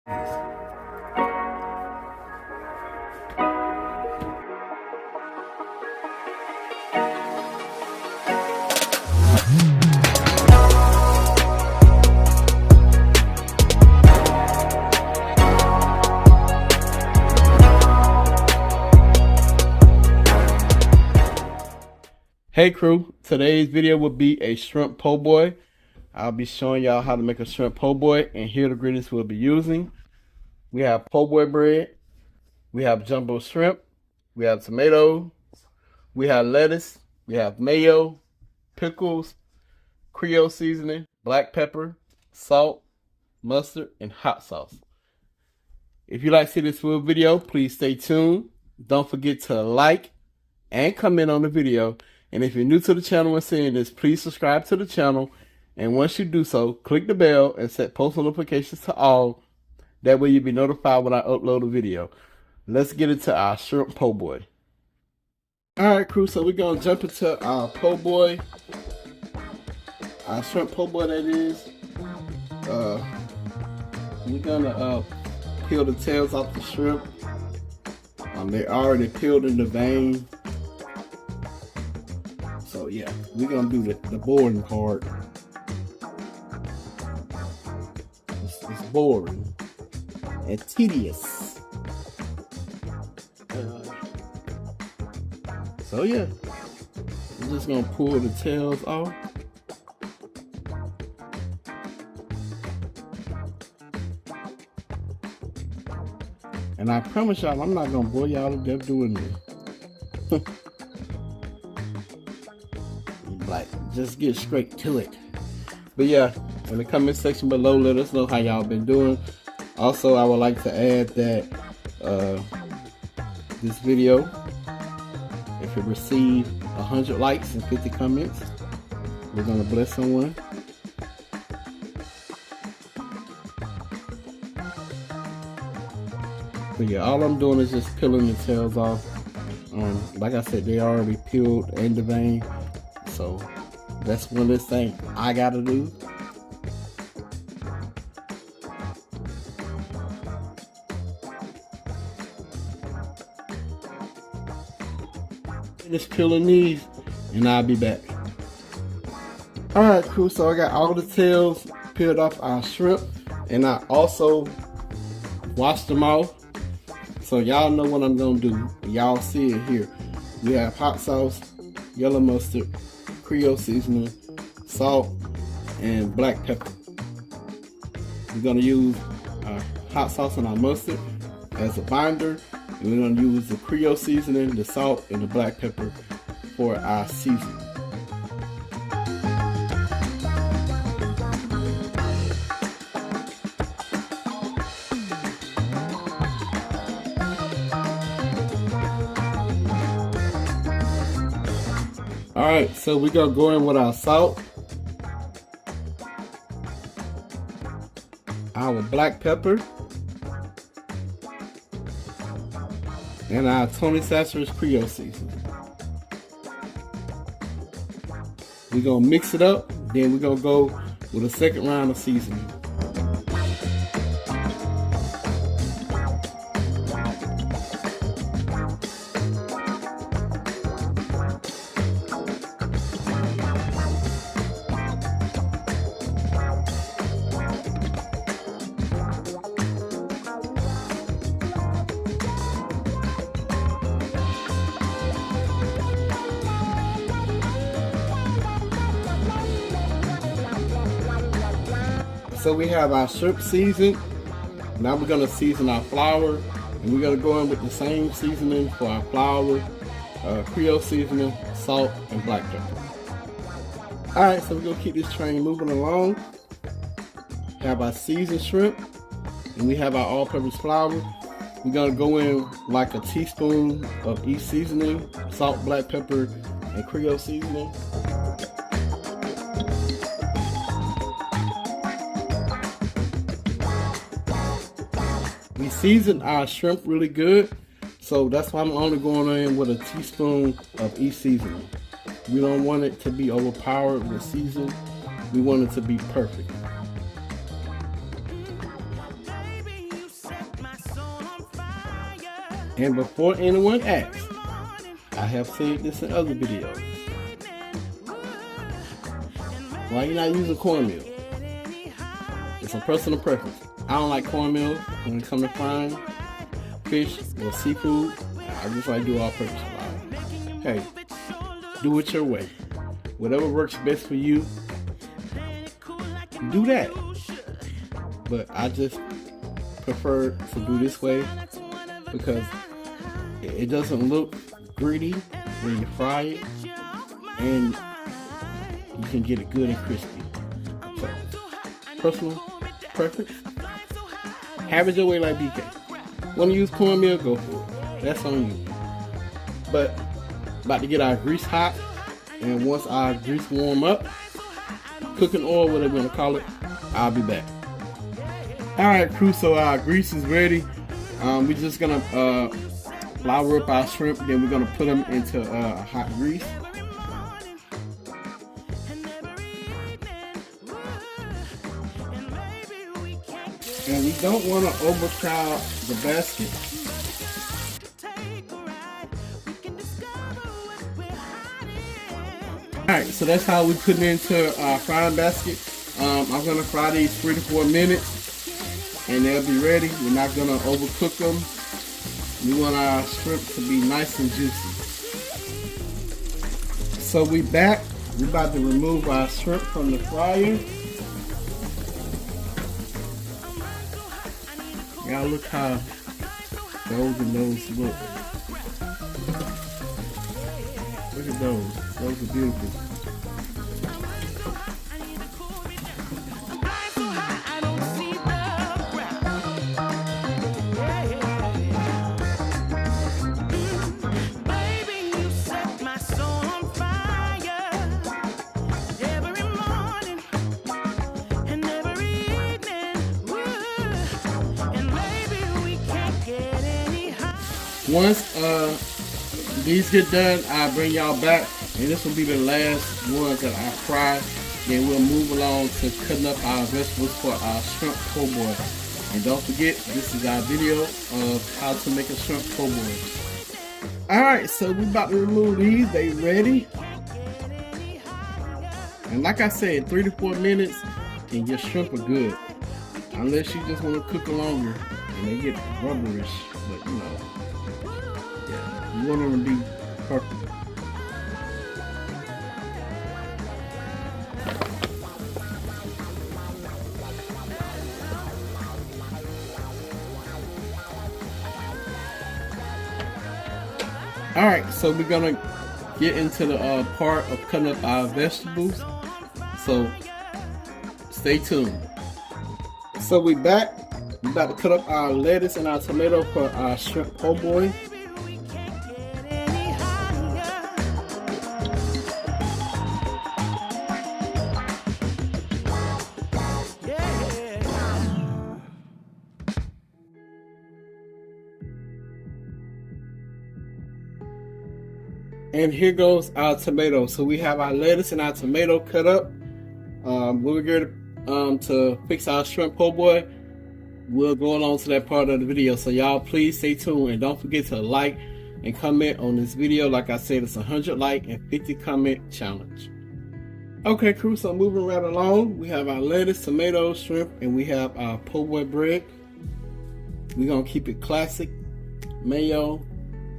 Hey crew, today's video will be a shrimp po' boy. I'll be showing y'all how to make a shrimp po' boy, and here are the ingredients we'll be using. We have po' boy bread, we have jumbo shrimp, we have tomato, we have lettuce, we have mayo, pickles, Creole seasoning, black pepper, salt, mustard, and hot sauce. If you like to see this full video, please stay tuned. Don't forget to like and comment on the video. And if you're new to the channel and seeing this, please subscribe to the channel. And once you do so, click the bell and set post notifications to all. That way you'll be notified when I upload a video. Let's get into our shrimp po' boy. Alright crew, so we're going to jump into our po' boy. Our shrimp po' boy, that is. We're going to peel the tails off the shrimp. They're already peeled in the vein. So yeah, we're gonna do the boring part. It's boring and tedious. So yeah, we're just gonna pull the tails off. And I promise y'all, I'm not gonna bore y'all to death doing this. Like, just get straight to it. But yeah, in the comment section below, let us know how y'all been doing. Also, I would like to add that this video, if it receives 100 likes and 50 comments, we're gonna bless someone. But yeah, all I'm doing is just peeling the tails off. Like I said, they already peeled in the vein. So that's one of the things I gotta do. Finish peeling these and I'll be back. Alright crew, so I got all the tails peeled off our shrimp, and I also washed them off. So y'all know what I'm gonna do. Y'all see it here. We have hot sauce, yellow mustard, Creole seasoning, salt, and black pepper. We're gonna use our hot sauce and our mustard as a binder, and we're gonna use the Creole seasoning, the salt, and the black pepper for our seasoning. Alright, so we're gonna go in with our salt, our black pepper, and our Tony Satcher's Creole seasoning. We're gonna mix it up, then we're gonna go with a second round of seasoning. So we have our shrimp seasoned. Now we're gonna season our flour, and we're gonna go in with the same seasoning for our flour, Creole seasoning, salt, and black pepper. Alright, so we're gonna keep this train moving along. Have our seasoned shrimp, and we have our all-purpose flour. We're gonna go in like a teaspoon of each seasoning, salt, black pepper, and Creole seasoning. We seasoned our shrimp really good, so that's why I'm only going in with a teaspoon of each seasoning. We don't want it to be overpowered with seasoning. We want it to be perfect. And before anyone asks, I have said this in other videos. Why you not using cornmeal? It's a personal preference. I don't like cornmeal when it comes to frying fish or seafood. I just like to do all purpose flour. Hey, do it your way. Whatever works best for you, do that. But I just prefer to do this way because it doesn't look greedy when you fry it, and you can get it good and crispy. So, personal preference. Have it your way like BK. Want to use cornmeal? Go for it. That's on you. But about to get our grease hot, and once our grease warm up, cooking oil, whatever you want to call it, I'll be back. Alright crew, so our grease is ready. We're just gonna flour up our shrimp, then we're gonna put them into hot grease. And we don't want to overcrowd the basket. Alright, so that's how we put it into our frying basket. I'm gonna fry these 3 to 4 minutes, and they'll be ready. We're not gonna overcook them. We want our shrimp to be nice and juicy. So we back. We're about to remove our shrimp from the fryer. Y'all look how golden those look. Look at those. Those are beautiful. Once these get done, I'll bring y'all back, and this will be the last ones that I fry. Then we'll move along to cutting up our vegetables for our shrimp po' boy. And don't forget, this is our video of how to make a shrimp po' boy. Alright, so we're about to remove these. They ready. And like I said, 3 to 4 minutes and your shrimp are good. Unless you just want to cook longer and they get rubberish, but you know. You want them to be perfect. Alright, so we're gonna get into the part of cutting up our vegetables. So stay tuned. So we back. We're about to cut up our lettuce and our tomato for our shrimp po' boy. And here goes our tomato. So we have our lettuce and our tomato cut up. When we get to fix our shrimp po' boy, we'll go along to that part of the video. So y'all please stay tuned, and don't forget to like and comment on this video. Like I said, it's 100 like and 50 comment challenge. Okay crew, so moving right along, we have our lettuce, tomato, shrimp, and we have our po' boy bread. We're gonna keep it classic. Mayo,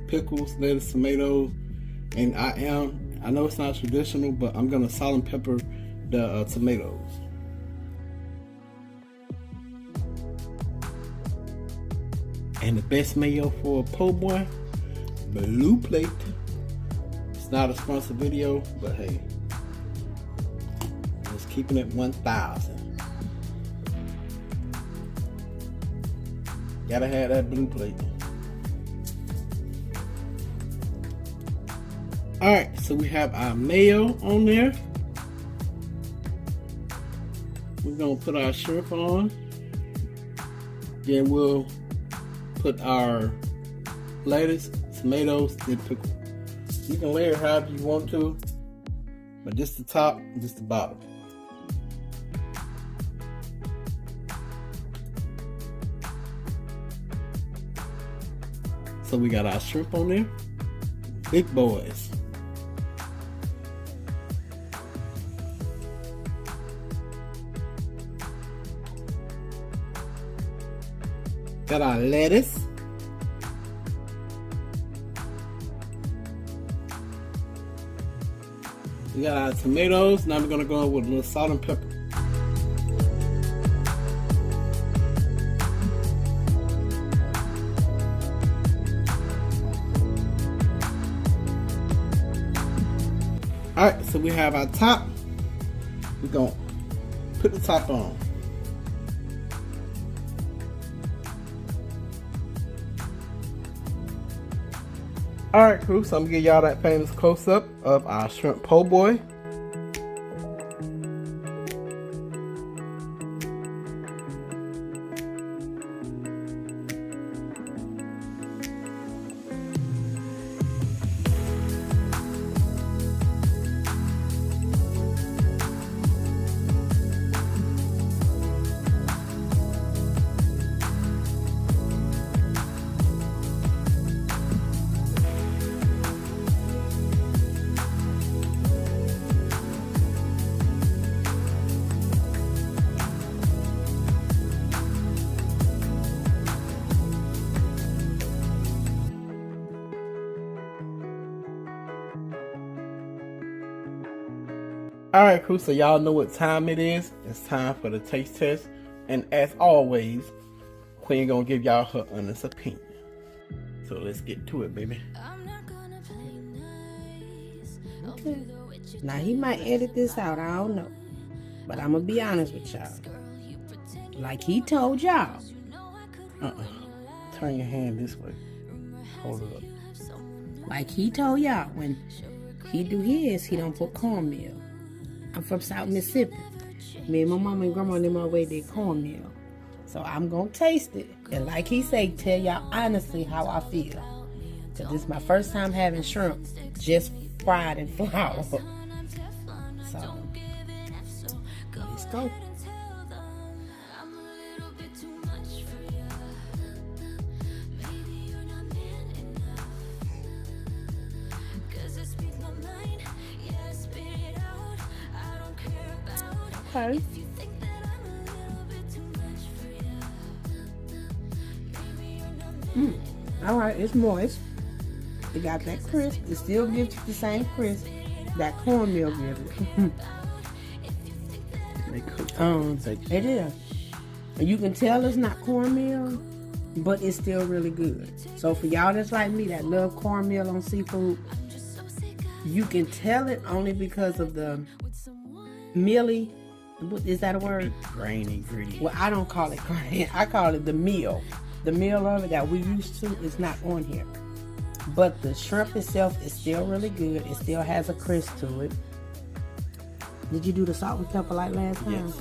pickles, lettuce, tomatoes. And I know it's not traditional, but I'm gonna salt and pepper the tomatoes. And the best mayo for a po' boy, Blue Plate. It's not a sponsored video, but hey, just keeping it 1,000. Gotta have that Blue Plate. Alright, so we have our mayo on there. We're going to put our shrimp on. Then we'll put our lettuce, tomatoes, and pickle. You can layer however you want to, but this the top, this the bottom. So we got our shrimp on there. Big boys. Got our lettuce. We got our tomatoes. Now we're gonna go with a little salt and pepper. Alright, so we have our top. We're gonna put the top on. Alright, crew, so I'm gonna give y'all that famous close-up of our shrimp po' boy. Alright, crew, so y'all know what time it is. It's time for the taste test. And as always, Queen gonna give y'all her honest opinion. So let's get to it, baby. Okay. Now he might edit this out, I don't know. But I'm gonna be honest with y'all. Like he told y'all. Turn your hand this way. Hold it up. Like he told y'all, when he do his, he don't put cornmeal. I'm from South Mississippi. Me and my mama and grandma and them always did cornmeal. So I'm gonna taste it. And like he say, tell y'all honestly how I feel. Cause this is my first time having shrimp just fried in flour. So let's go. Okay. Alright, it's moist. It got that crisp. It still gives you the same crisp that cornmeal gives it. It is. And you can tell it's not cornmeal, but it's still really good. So for y'all that's like me that love cornmeal on seafood, you can tell it only because of the mealy. Is that a word? Grain ingredient. Well, I don't call it grain. I call it the meal. The meal of it that we used to is not on here. But the shrimp itself is still really good. It still has a crisp to it. Did you do the salt and pepper like last time? Yes.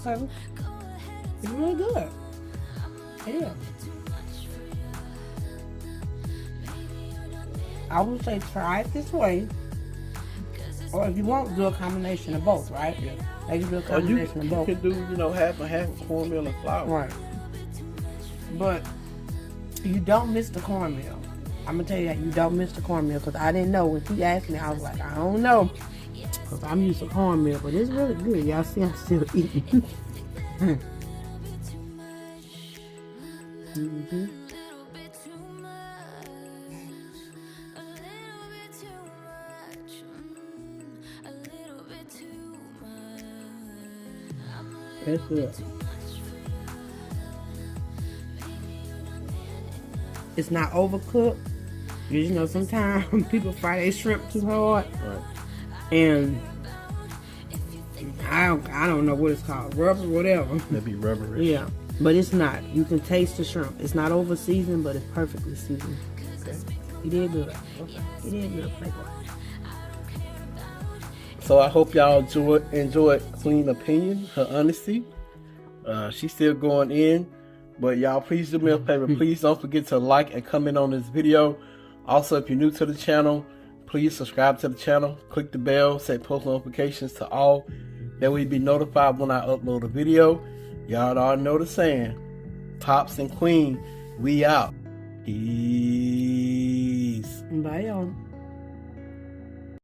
Okay. It's really good. It is. I would say try it this way. Or if you want, do a combination of both, right? Yeah. Like you do a combination of both. You can do, half and half cornmeal and flour. Right. But you don't miss the cornmeal. I'm going to tell you that you don't miss the cornmeal because I didn't know. When he asked me, I was like, I don't know. Because I'm used to cornmeal, but it's really good. Y'all see I'm still eating. Mm-hmm. That's good. It's not overcooked. You know, sometimes people fry their shrimp too hard. Right. And I don't know what it's called. Rubber, whatever. That'd be rubberish. Yeah. But it's not. You can taste the shrimp. It's not over seasoned, but it's perfectly seasoned. Okay. He did good. Okay. He did good. So I hope y'all enjoyed Queen's opinion, her honesty. She's still going in. But y'all, please do me a favor. Please don't forget to like and comment on this video. Also, if you're new to the channel, please subscribe to the channel. Click the bell, set post notifications to all. That way you be notified when I upload a video. Y'all already know the saying. Pops and Queen, we out. Peace. Bye, y'all.